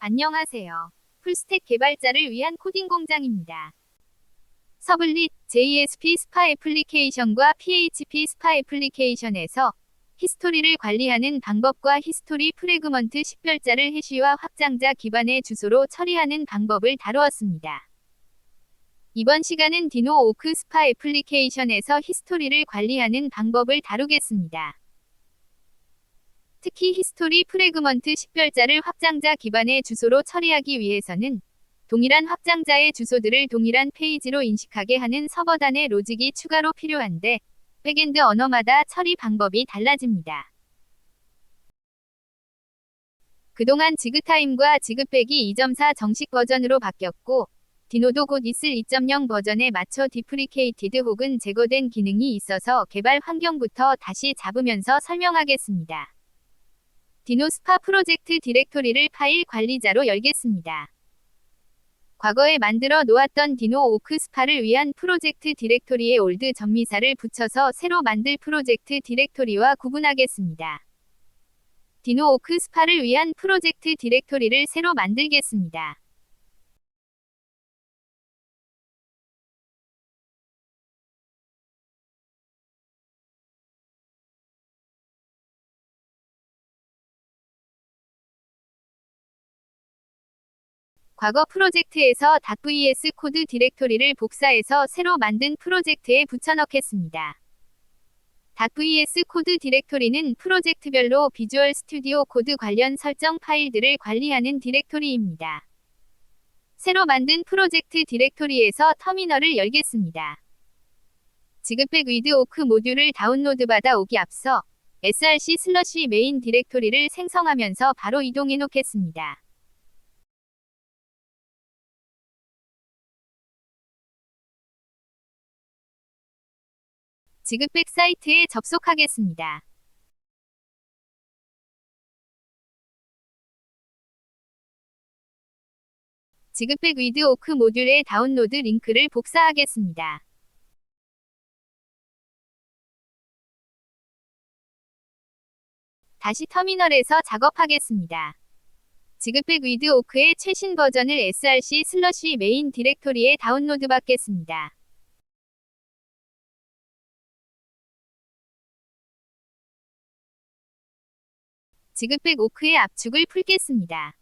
안녕하세요. 풀스택 개발자를 위한 코딩 공장입니다. 서블릿, JSP 스파 애플리케이션과 PHP 스파 애플리케이션에서 히스토리를 관리하는 방법과 히스토리 프래그먼트 식별자를 해시와 확장자 기반의 주소로 처리하는 방법을 다루었습니다. 이번 시간은 디노 오크 스파 애플리케이션에서 히스토리를 관리하는 방법을 다루겠습니다. 특히 히스토리 프래그먼트 식별자를 확장자 기반의 주소로 처리하기 위해서는 동일한 확장자의 주소들을 동일한 페이지로 인식하게 하는 서버단의 로직이 추가로 필요한데 백엔드 언어마다 처리 방법이 달라집니다. 그동안 지그타임과 지그백이 2.4 정식 버전으로 바뀌었고 디노도 곧 있을 2.0 버전에 맞춰 디프리케이티드 혹은 제거된 기능이 있어서 개발 환경부터 다시 잡으면서 설명하겠습니다. 디노 스파 프로젝트 디렉토리를 파일 관리자로 열겠습니다. 과거에 만들어 놓았던 디노 오크 스파를 위한 프로젝트 디렉토리에 올드 전미사를 붙여서 새로 만들 프로젝트 디렉토리와 구분하겠습니다. 디노 오크 스파를 위한 프로젝트 디렉토리를 새로 만들겠습니다. 과거 프로젝트에서 .vs 코드 디렉토리를 복사해서 새로 만든 프로젝트에 붙여넣겠습니다. .vs 코드 디렉토리는 프로젝트별로 비주얼 스튜디오 코드 관련 설정 파일들을 관리하는 디렉토리입니다. 새로 만든 프로젝트 디렉토리에서 터미널을 열겠습니다. 지그백 위드 오크 모듈을 다운로드받아 오기 앞서 src/메인 디렉토리를 생성하면서 바로 이동해 놓겠습니다. 지그백 사이트에 접속하겠습니다. 지그백 위드 오크 모듈의 다운로드 링크를 복사하겠습니다. 다시 터미널에서 작업하겠습니다. 지그백 위드 오크의 최신 버전을 src/메인 디렉토리에 다운로드 받겠습니다. 지그백 오크의 압축을 풀겠습니다.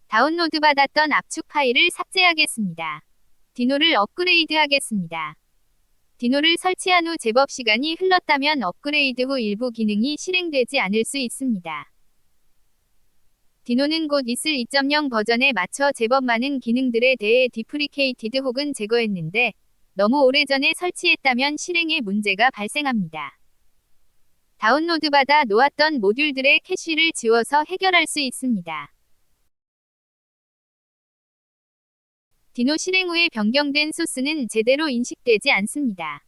다운로드 받았던 압축 파일을 삭제하겠습니다. 디노를 업그레이드 하겠습니다. 디노를 설치한 후 제법 시간이 흘렀다면 업그레이드 후 일부 기능이 실행되지 않을 수 있습니다. 디노는 곧 있을 2.0 버전에 맞춰 제법 많은 기능들에 대해 디프리케이티드 혹은 제거했는데 너무 오래전에 설치했다면 실행에 문제가 발생합니다. 다운로드 받아 놓았던 모듈들의 캐시를 지워서 해결할 수 있습니다. 디노 실행 후에 변경된 소스는 제대로 인식되지 않습니다.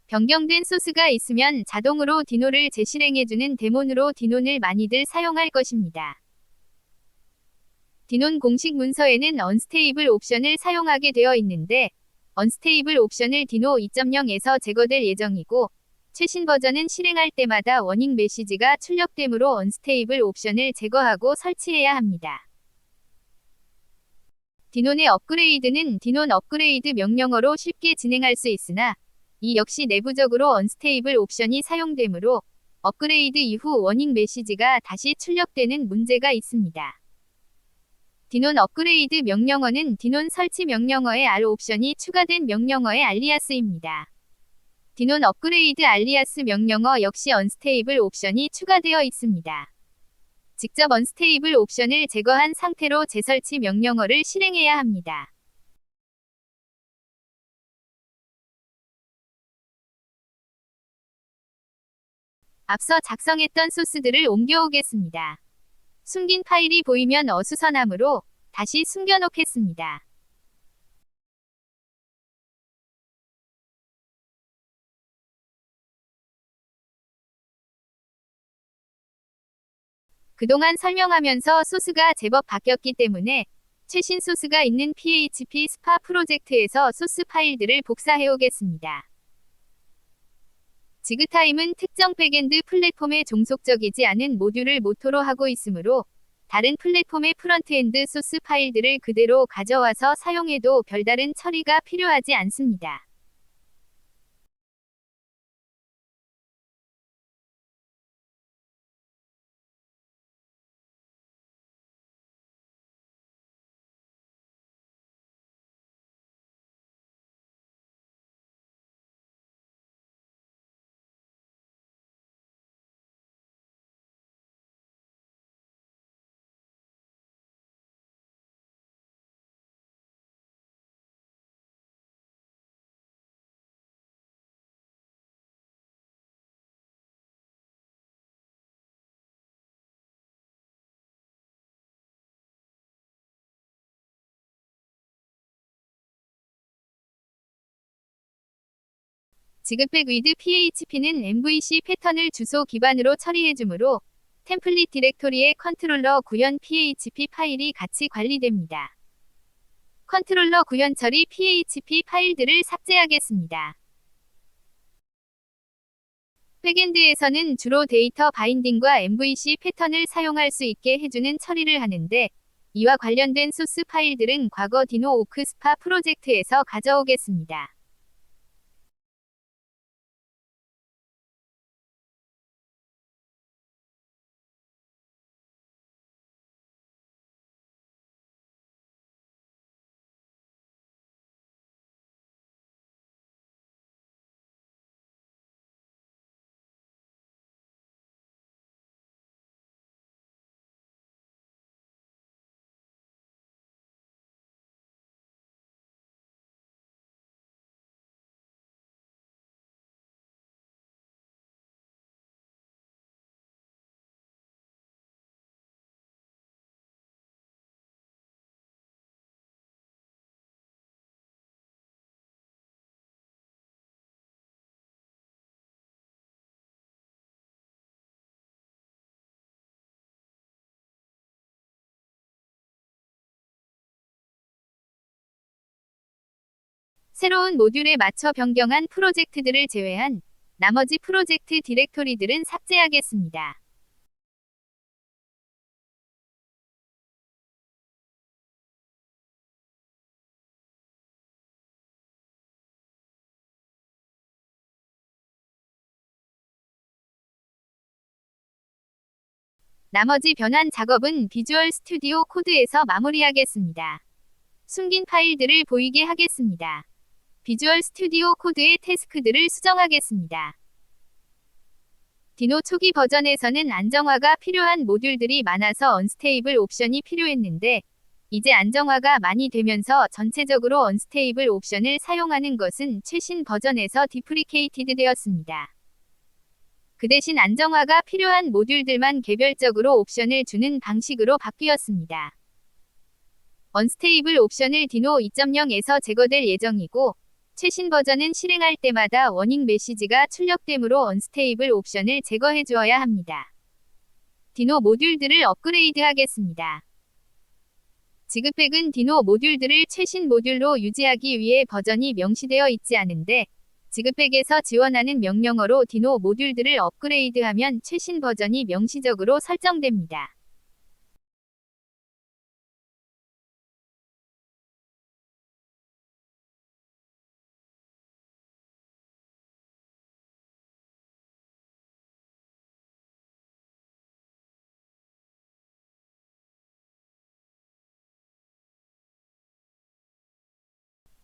변경된 소스가 있으면 자동으로 디노를 재실행해주는 데몬으로 디노를 많이들 사용할 것입니다. 디논 공식 문서에는 언스테이블 옵션을 사용하게 되어 있는데 언스테이블 옵션을 디노 2.0에서 제거될 예정이고 최신 버전은 실행할 때마다 워닝 메시지가 출력되므로 언스테이블 옵션을 제거하고 설치해야 합니다. 디논의 업그레이드는 디논 업그레이드 명령어로 쉽게 진행할 수 있으나 이 역시 내부적으로 언스테이블 옵션이 사용되므로 업그레이드 이후 워닝 메시지가 다시 출력되는 문제가 있습니다. 디논 업그레이드 명령어는 디논 설치 명령어의 R 옵션이 추가된 명령어의 알리아스입니다. 디논 업그레이드 알리아스 명령어 역시 언스테이블 옵션이 추가되어 있습니다. 직접 언스테이블 옵션을 제거한 상태로 재설치 명령어를 실행해야 합니다. 앞서 작성했던 소스들을 옮겨오겠습니다. 숨긴 파일이 보이면 어수선하므로 다시 숨겨놓겠습니다. 그동안 설명하면서 소스가 제법 바뀌었기 때문에 최신 소스가 있는 PHP 스파 프로젝트에서 소스 파일들을 복사해오겠습니다. 지그타임은 특정 백엔드 플랫폼에 종속적이지 않은 모듈을 모토로 하고 있으므로 다른 플랫폼의 프런트엔드 소스 파일들을 그대로 가져와서 사용해도 별다른 처리가 필요하지 않습니다. 지그팩 위드 PHP는 MVC 패턴을 주소 기반으로 처리해주므로 템플릿 디렉토리의 컨트롤러 구현 PHP 파일이 같이 관리됩니다. 컨트롤러 구현 처리 PHP 파일들을 삭제하겠습니다. 백엔드에서는 주로 데이터 바인딩과 MVC 패턴을 사용할 수 있게 해주는 처리를 하는데 이와 관련된 소스 파일들은 과거 디노 오크 스파 프로젝트에서 가져오겠습니다. 새로운 모듈에 맞춰 변경한 프로젝트들을 제외한 나머지 프로젝트 디렉토리들은 삭제하겠습니다. 나머지 변환 작업은 비주얼 스튜디오 코드에서 마무리하겠습니다. 숨긴 파일들을 보이게 하겠습니다. 비주얼 스튜디오 코드의 태스크들을 수정하겠습니다. 디노 초기 버전에서는 안정화가 필요한 모듈들이 많아서 언스테이블 옵션이 필요했는데 이제 안정화가 많이 되면서 전체적으로 언스테이블 옵션을 사용하는 것은 최신 버전에서 디프리케이티드 되었습니다. 그 대신 안정화가 필요한 모듈들만 개별적으로 옵션을 주는 방식으로 바뀌었습니다. 언스테이블 옵션을 디노 2.0에서 제거될 예정이고 최신 버전은 실행할 때마다 워닝 메시지가 출력되므로 언스테이블 옵션을 제거해 주어야 합니다. 디노 모듈들을 업그레이드하겠습니다. 지그팩은 디노 모듈들을 최신 모듈로 유지하기 위해 버전이 명시되어 있지 않은데 지그팩에서 지원하는 명령어로 디노 모듈들을 업그레이드하면 최신 버전이 명시적으로 설정됩니다.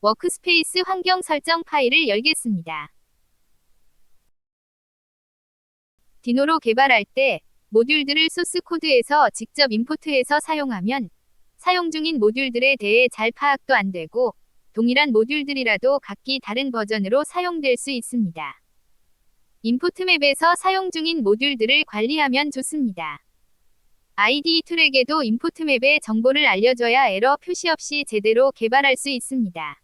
워크스페이스 환경 설정 파일을 열겠습니다. 디노로 개발할 때 모듈들을 소스 코드에서 직접 임포트해서 사용하면 사용 중인 모듈들에 대해 잘 파악도 안 되고 동일한 모듈들이라도 각기 다른 버전으로 사용될 수 있습니다. 임포트 맵에서 사용 중인 모듈들을 관리하면 좋습니다. IDE 툴에게도 임포트 맵의 정보를 알려줘야 에러 표시 없이 제대로 개발할 수 있습니다.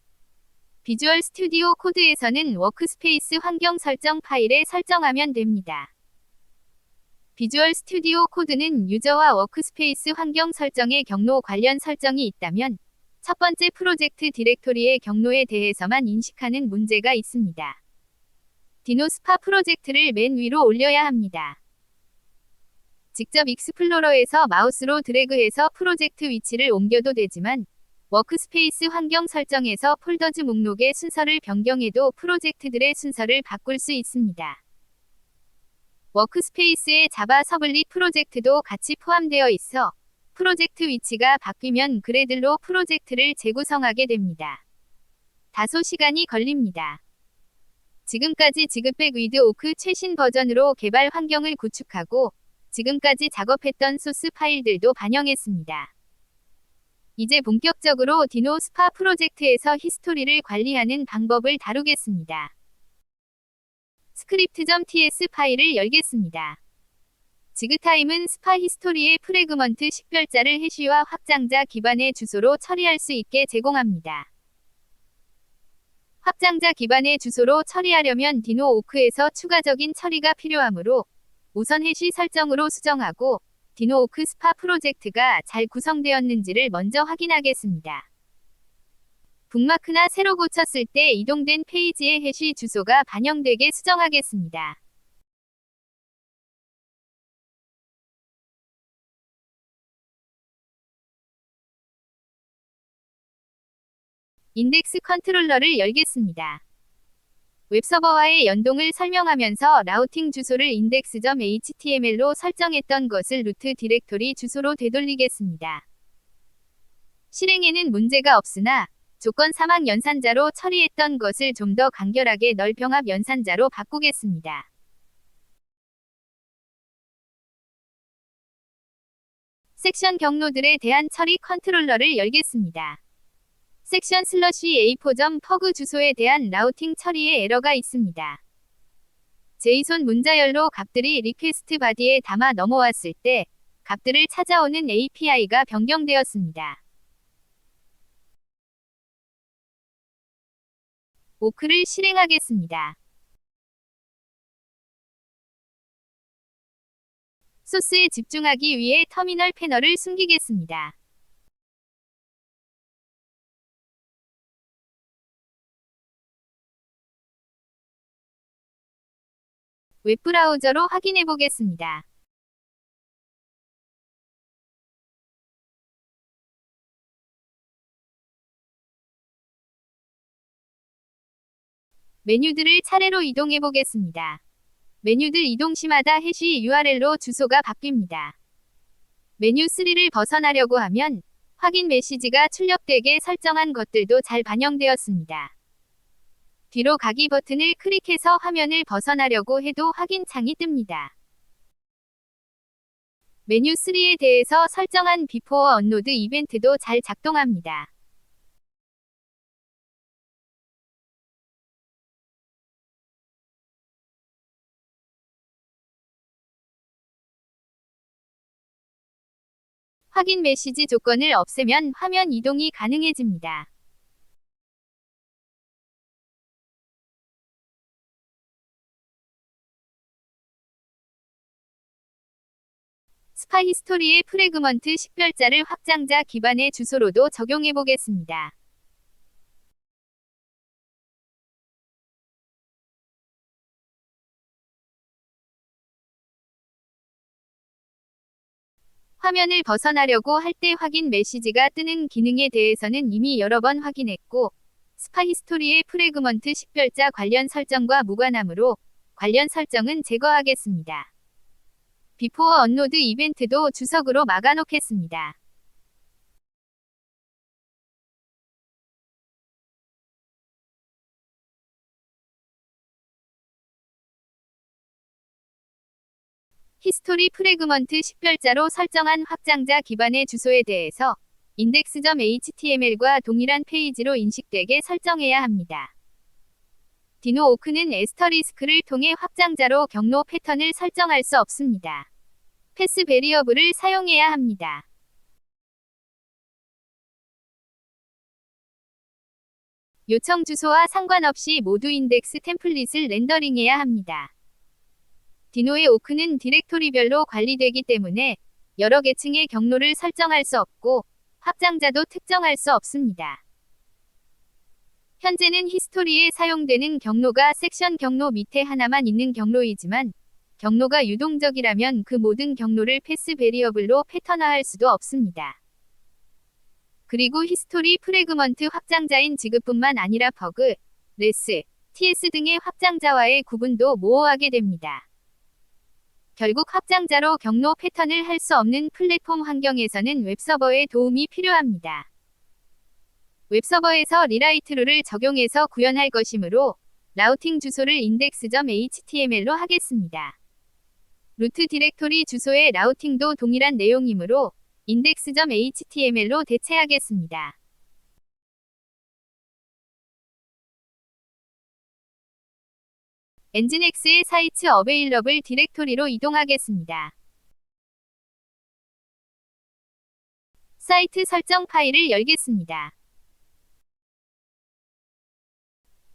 비주얼 스튜디오 코드에서는 워크스페이스 환경 설정 파일에 설정하면 됩니다. 비주얼 스튜디오 코드는 유저와 워크스페이스 환경 설정의 경로 관련 설정이 있다면 첫 번째 프로젝트 디렉토리의 경로에 대해서만 인식하는 문제가 있습니다. 디노스파 프로젝트를 맨 위로 올려야 합니다. 직접 익스플로러에서 마우스로 드래그해서 프로젝트 위치를 옮겨도 되지만 워크스페이스 환경 설정에서 폴더즈 목록의 순서를 변경해도 프로젝트들의 순서를 바꿀 수 있습니다. 워크스페이스에 자바 서블릿 프로젝트도 같이 포함되어 있어 프로젝트 위치가 바뀌면 그래들로 프로젝트를 재구성하게 됩니다. 다소 시간이 걸립니다. 지금까지 지그백 위드 오크 최신 버전으로 개발 환경을 구축하고 지금까지 작업했던 소스 파일들도 반영했습니다. 이제 본격적으로 디노스파 프로젝트에서 히스토리를 관리하는 방법을 다루겠습니다. 스크립트.ts 파일을 열겠습니다. 지그타임은 스파 히스토리의 프래그먼트 식별자를 해시와 확장자 기반의 주소로 처리할 수 있게 제공합니다. 확장자 기반의 주소로 처리하려면 디노오크에서 추가적인 처리가 필요하므로 우선 해시 설정으로 수정하고 디노오크 스파 프로젝트가 잘 구성되었는지를 먼저 확인하겠습니다. 북마크나 새로 고쳤을 때 이동된 페이지의 해시 주소가 반영되게 수정하겠습니다. 인덱스 컨트롤러를 열겠습니다. 웹서버와의 연동을 설명하면서 라우팅 주소를 index.html로 설정했던 것을 루트 디렉토리 주소로 되돌리겠습니다. 실행에는 문제가 없으나 조건 사막 연산자로 처리했던 것을 좀 더 간결하게 널 병합 연산자로 바꾸겠습니다. 섹션 경로들에 대한 처리 컨트롤러를 열겠습니다. 섹션 /a4.pug 주소에 대한 라우팅 처리에 에러가 있습니다. 제이손 문자열로 값들이 리퀘스트 바디에 담아 넘어왔을 때 값들을 찾아오는 API가 변경되었습니다. 오크를 실행하겠습니다. 소스에 집중하기 위해 터미널 패널을 숨기겠습니다. 웹브라우저로 확인해 보겠습니다. 메뉴들을 차례로 이동해 보겠습니다. 메뉴들 이동 시마다 해시 URL로 주소가 바뀝니다. 메뉴 3를 벗어나려고 하면 확인 메시지가 출력되게 설정한 것들도 잘 반영되었습니다. 뒤로 가기 버튼을 클릭해서 화면을 벗어나려고 해도 확인 창이 뜹니다. 메뉴 3에 대해서 설정한 비포어 업로드 이벤트도 잘 작동합니다. 확인 메시지 조건을 없애면 화면 이동이 가능해집니다. 스파 히스토리의 프래그먼트 식별자를 확장자 기반의 주소로도 적용해 보겠습니다. 화면을 벗어나려고 할 때 확인 메시지가 뜨는 기능에 대해서는 이미 여러 번 확인했고, 스파 히스토리의 프래그먼트 식별자 관련 설정과 무관하므로 관련 설정은 제거하겠습니다. 비포어 업로드 이벤트도 주석으로 막아놓겠습니다. 히스토리 프래그먼트 식별자로 설정한 확장자 기반의 주소에 대해서 index.html과 동일한 페이지로 인식되게 설정해야 합니다. 디노오크는 에스터리스크를 통해 확장자로 경로 패턴을 설정할 수 없습니다. 패스 베리어블을 사용해야 합니다. 요청 주소와 상관없이 모두 인덱스 템플릿을 렌더링해야 합니다. 디노의 오크는 디렉토리별로 관리되기 때문에 여러 계층의 경로를 설정할 수 없고 확장자도 특정할 수 없습니다. 현재는 히스토리에 사용되는 경로가 섹션 경로 밑에 하나만 있는 경로이지만 경로가 유동적이라면 그 모든 경로를 패스 베리어블로 패턴화할 수도 없습니다. 그리고 히스토리 프래그먼트 확장자인 지그뿐만 아니라 버그, 레스, TS 등의 확장자와의 구분도 모호하게 됩니다. 결국 확장자로 경로 패턴을 할 수 없는 플랫폼 환경에서는 웹서버의 도움이 필요합니다. 웹서버에서 리라이트 룰을 적용해서 구현할 것이므로 라우팅 주소를 index.html로 하겠습니다. 루트 디렉토리 주소의 라우팅도 동일한 내용이므로 index.html로 대체하겠습니다. 엔진X의 사이트 어베일러블 디렉토리로 이동하겠습니다. 사이트 설정 파일을 열겠습니다.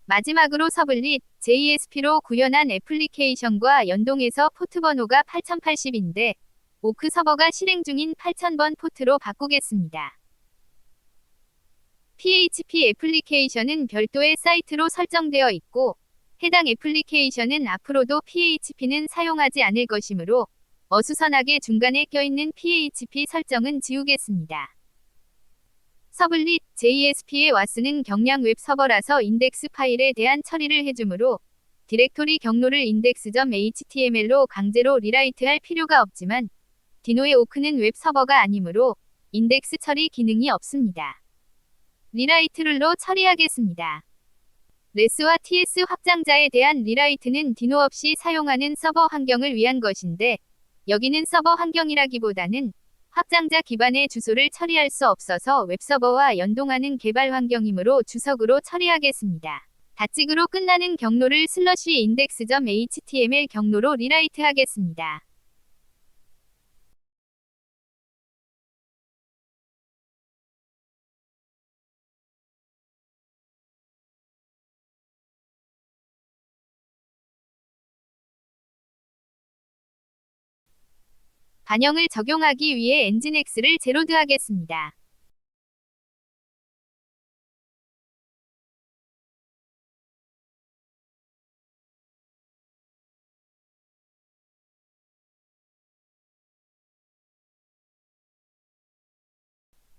마지막으로 서블릿, JSP로 구현한 애플리케이션과 연동해서 포트 번호가 8080인데 오크 서버가 실행 중인 8000번 포트로 바꾸겠습니다. PHP 애플리케이션은 별도의 사이트로 설정되어 있고 해당 애플리케이션은 앞으로도 PHP는 사용하지 않을 것이므로 어수선하게 중간에 껴있는 PHP 설정은 지우겠습니다. 서블릿, JSP의 와스는 경량 웹 서버라서 인덱스 파일에 대한 처리를 해주므로 디렉토리 경로를 index.html로 강제로 리라이트할 필요가 없지만 디노의 오크는 웹 서버가 아니므로 인덱스 처리 기능이 없습니다. 리라이트 룰로 처리하겠습니다. 레스와 TS 확장자에 대한 리라이트는 디노 없이 사용하는 서버 환경을 위한 것인데 여기는 서버 환경이라기보다는 확장자 기반의 주소를 처리할 수 없어서 웹서버와 연동하는 개발 환경이므로 주석으로 처리하겠습니다. 닷찍으로 끝나는 경로를 슬러시 index.html 경로로 리라이트 하겠습니다. 반영을 적용하기 위해 엔진X를 제로드하겠습니다.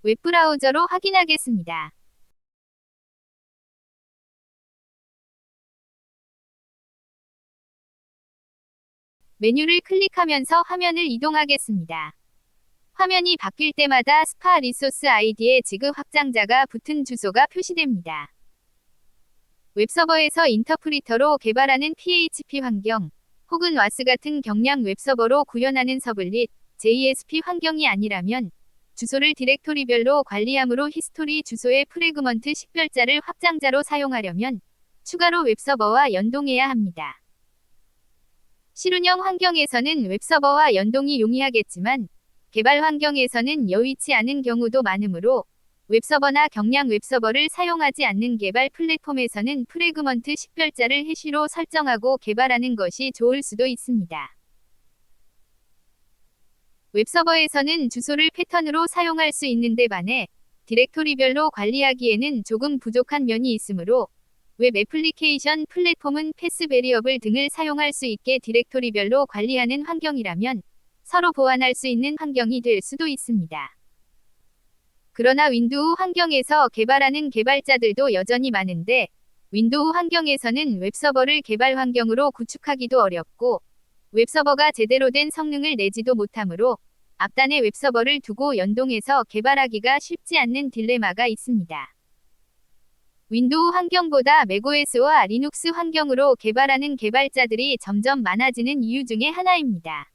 웹브라우저로 확인하겠습니다. 메뉴를 클릭하면서 화면을 이동하겠습니다. 화면이 바뀔 때마다 스파 리소스 아이디에 지그 확장자가 붙은 주소가 표시됩니다. 웹서버에서 인터프리터로 개발하는 PHP 환경, 혹은 와스 같은 경량 웹서버로 구현하는 서블릿, JSP 환경이 아니라면 주소를 디렉토리별로 관리함으로 히스토리 주소의 프래그먼트 식별자를 확장자로 사용하려면 추가로 웹서버와 연동해야 합니다. 실운영 환경에서는 웹서버와 연동이 용이하겠지만 개발 환경에서는 여의치 않은 경우도 많으므로 웹서버나 경량 웹서버를 사용하지 않는 개발 플랫폼에서는 프래그먼트 식별자를 해시로 설정하고 개발하는 것이 좋을 수도 있습니다. 웹서버에서는 주소를 패턴으로 사용할 수 있는데 반해 디렉토리별로 관리하기에는 조금 부족한 면이 있으므로 웹 애플리케이션 플랫폼은 패스 베리어블 등을 사용할 수 있게 디렉토리별로 관리하는 환경이라면 서로 보완할 수 있는 환경이 될 수도 있습니다. 그러나 윈도우 환경에서 개발하는 개발자들도 여전히 많은데 윈도우 환경에서는 웹서버를 개발 환경으로 구축하기도 어렵고 웹서버가 제대로 된 성능을 내지도 못하므로 앞단에 웹서버를 두고 연동해서 개발하기가 쉽지 않는 딜레마가 있습니다. 윈도우 환경보다 맥OS와 리눅스 환경으로 개발하는 개발자들이 점점 많아지는 이유 중에 하나입니다.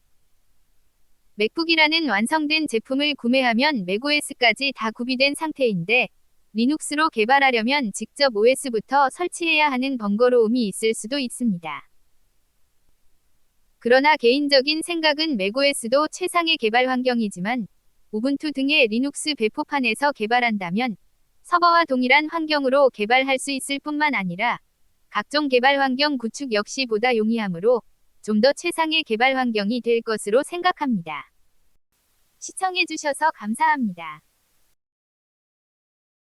맥북이라는 완성된 제품을 구매하면 맥OS까지 다 구비된 상태인데 리눅스로 개발하려면 직접 OS부터 설치해야 하는 번거로움이 있을 수도 있습니다. 그러나 개인적인 생각은 맥OS도 최상의 개발 환경이지만 우분투 등의 리눅스 배포판에서 개발한다면 서버와 동일한 환경으로 개발할 수 있을 뿐만 아니라 각종 개발 환경 구축 역시 보다 용이하므로 좀 더 최상의 개발 환경이 될 것으로 생각합니다. 시청해주셔서 감사합니다.